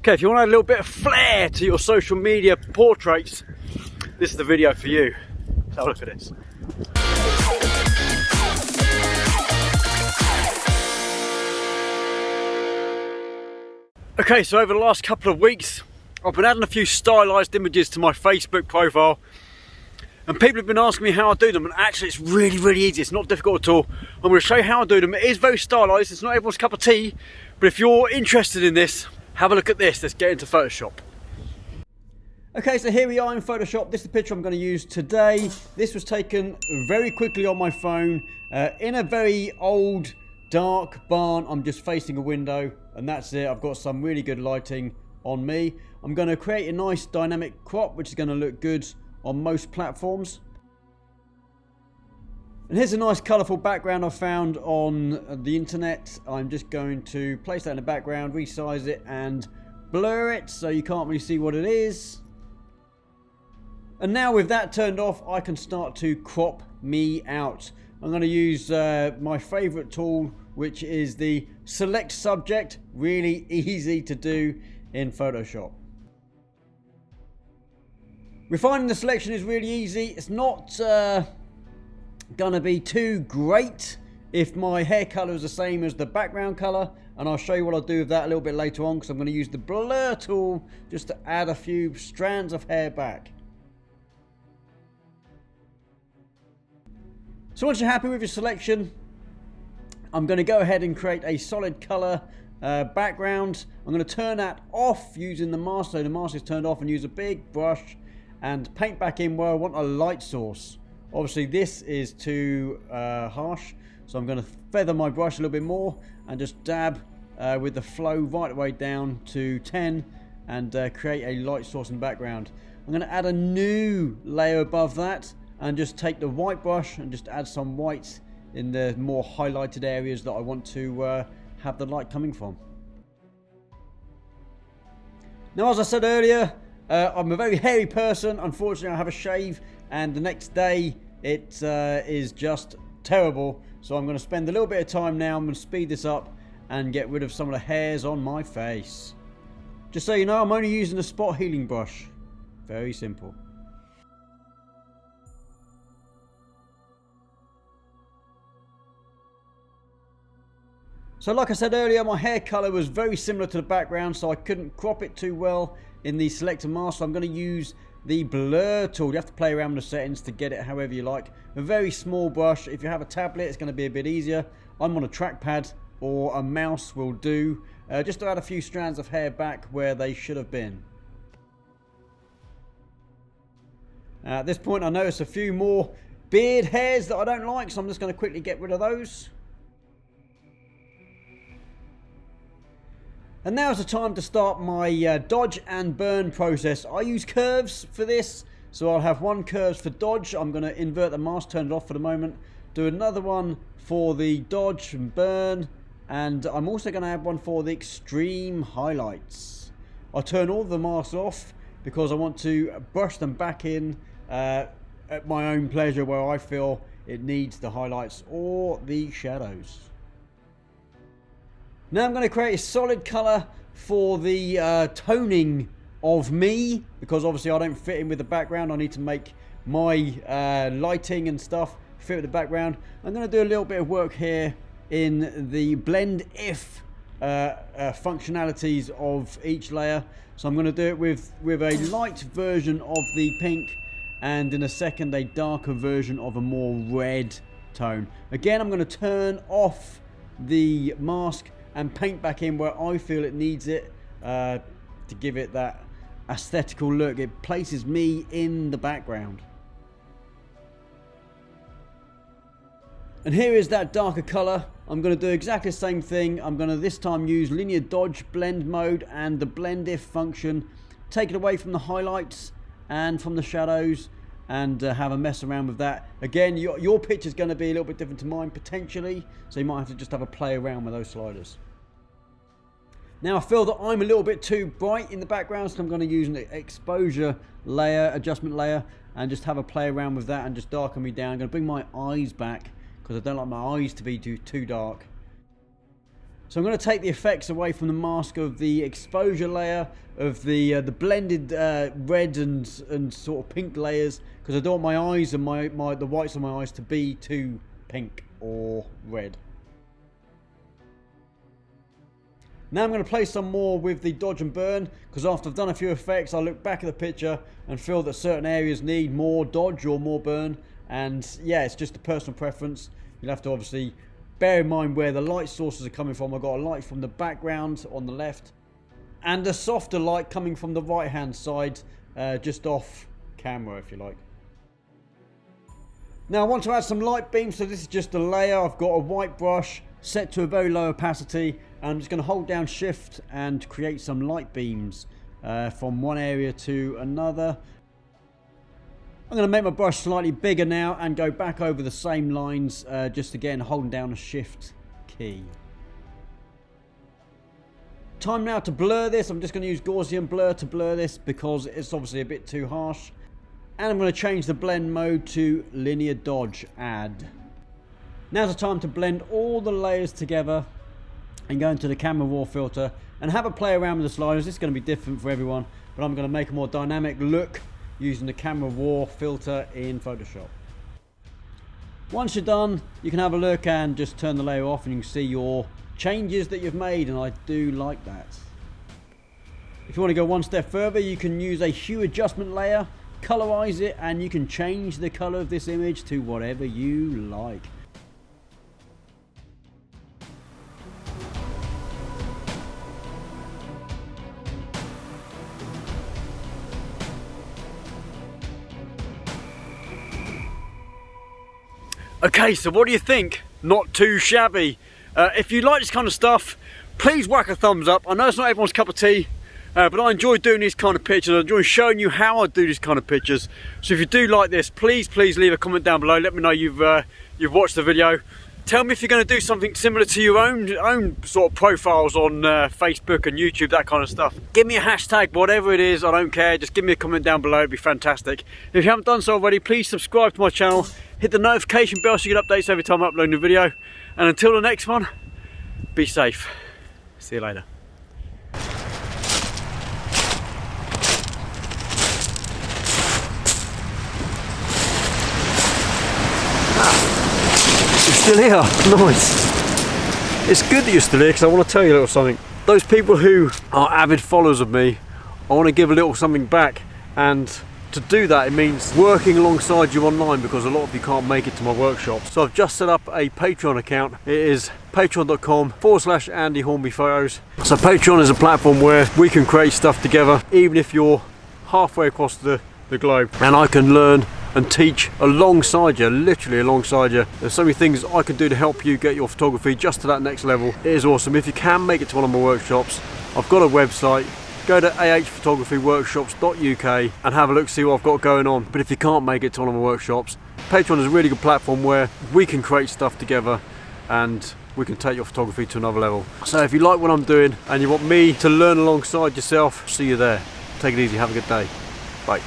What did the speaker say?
Okay, if you want to add a little bit of flair to your social media portraits, this is the video for you. So have a look at this. Okay, so over the last couple of weeks, I've been adding a few stylized images to my Facebook profile, and people have been asking me how I do them, and actually it's really easy. It's not difficult at all. I'm going to show you how I do them. It is very stylized. It's not everyone's cup of tea, but if you're interested in this, have a look at this. Let's get into Photoshop. Okay, so here we are in Photoshop. This is the picture I'm going to use today. This was taken very quickly on my phone in a very old dark barn. I'm just facing a window and that's it. I've got some really good lighting on me. I'm going to create a nice dynamic crop which is going to look good on most platforms. And here's a nice colourful background I found on the internet. I'm just going to place that in the background, resize it and blur it so you can't really see what it is. And now with that turned off, I can start to crop me out. I'm going to use my favourite tool, which is the select subject. Really easy to do in Photoshop. Refining the selection is really easy. It's not gonna be too great if my hair color is the same as the background color, and I'll show you what I'll do with that a little bit later on, because I'm going to use the blur tool just to add a few strands of hair back. So once you're happy with your selection, I'm going to go ahead and create a solid color background. I'm going to turn that off using the mask, so the mask is turned off, and use a big brush and paint back in where I want a light source. Obviously this is too harsh, so I'm going to feather my brush a little bit more and just dab with the flow right the way down to 10 and create a light source in the background. I'm going to add a new layer above that and just take the white brush and just add some white in the more highlighted areas that I want to have the light coming from. Now, as I said earlier, I'm a very hairy person. Unfortunately, I have a shave, and the next day it is just terrible. So I'm going to spend a little bit of time now. I'm going to speed this up and get rid of some of the hairs on my face. Just so you know, I'm only using a spot healing brush. Very simple. So like I said earlier, my hair color was very similar to the background, so I couldn't crop it too well in the selector mask. So I'm going to use the blur tool. You have to play around with the settings to get it however you like. A very small brush. If you have a tablet, it's going to be a bit easier. I'm on a trackpad or a mouse will do. Just to add a few strands of hair back where they should have been. At this point, I notice a few more beard hairs that I don't like, so I'm just going to quickly get rid of those. And now is the time to start my dodge and burn process. I use curves for this, so I'll have one curve for dodge. I'm going to invert the mask, turn it off for the moment. Do another one for the dodge and burn, and I'm also going to add one for the extreme highlights. I'll turn all the masks off because I want to brush them back in at my own pleasure where I feel it needs the highlights or the shadows. Now I'm going to create a solid colour for the toning of me, because obviously I don't fit in with the background. I need to make my lighting and stuff fit with the background. I'm going to do a little bit of work here in the blend if functionalities of each layer. So I'm going to do it with a light version of the pink, and in a second a darker version of a more red tone. Again, I'm going to turn off the mask and paint back in where I feel it needs it to give it that aesthetical look. It places me in the background. And here is that darker colour. I'm going to do exactly the same thing. I'm going to this time use linear dodge blend mode and the blend if function. Take it away from the highlights and from the shadows and have a mess around with that. Again, your picture is going to be a little bit different to mine potentially, so you might have to just have a play around with those sliders. Now I feel that I'm a little bit too bright in the background, so I'm going to use an exposure layer, adjustment layer, and just have a play around with that and just darken me down. I'm going to bring my eyes back because I don't like my eyes to be too dark. So I'm going to take the effects away from the mask of the exposure layer, of the blended red and sort of pink layers, because I don't want my eyes and the whites of my eyes to be too pink or red. Now I'm going to play some more with the dodge and burn, because after I've done a few effects I look back at the picture and feel that certain areas need more dodge or more burn, and yeah, it's just a personal preference. You'll have to obviously bear in mind where the light sources are coming from. I've got a light from the background on the left and a softer light coming from the right hand side, just off camera if you like. Now I want to add some light beams, so this is just a layer. I've got a white brush set to a very low opacity, and I'm just going to hold down shift and create some light beams from one area to another. I'm going to make my brush slightly bigger now and go back over the same lines, just again holding down a shift key. Time now to blur this. I'm just going to use Gaussian blur to blur this because it's obviously a bit too harsh. And I'm going to change the blend mode to linear dodge add. Now's the time to blend all the layers together and go into the camera raw filter and have a play around with the sliders. This is going to be different for everyone, but I'm going to make a more dynamic look using the camera raw filter in Photoshop. Once you're done, you can have a look and just turn the layer off and you can see your changes that you've made, and I do like that. If you want to go one step further, you can use a hue adjustment layer, colorize it, and you can change the color of this image to whatever you like. Okay, so what do you think? Not too shabby. If you like this kind of stuff, please whack a thumbs up. I know it's not everyone's cup of tea, but I enjoy doing these kind of pictures. I enjoy showing you how I do these kind of pictures. So if you do like this, please leave a comment down below. Let me know you've watched the video. Tell me if you're going to do something similar to your own sort of profiles on Facebook and YouTube, that kind of stuff. Give me a hashtag, whatever it is, I don't care. Just give me a comment down below, it'd be fantastic. If you haven't done so already, please subscribe to my channel. Hit the notification bell so you get updates every time I upload a video. And until the next one, be safe. See you later. Still here, nice. It's good that you're still here because I want to tell you a little something. Those people who are avid followers of me, I want to give a little something back, and to do that it means working alongside you online, because a lot of you can't make it to my workshop. So I've just set up a Patreon account. It is patreon.com/Andy Hornby Photos. So Patreon is a platform where we can create stuff together, even if you're halfway across the globe, and I can learn and teach alongside you, literally alongside you. There's so many things I can do to help you get your photography just to that next level. It is awesome. If you can make it to one of my workshops, I've got a website. Go to ahphotographyworkshops.uk and have a look, see what I've got going on. But if you can't make it to one of my workshops, Patreon is a really good platform where we can create stuff together and we can take your photography to another level. So if you like what I'm doing and you want me to learn alongside yourself, see you there. Take it easy, have a good day. Bye.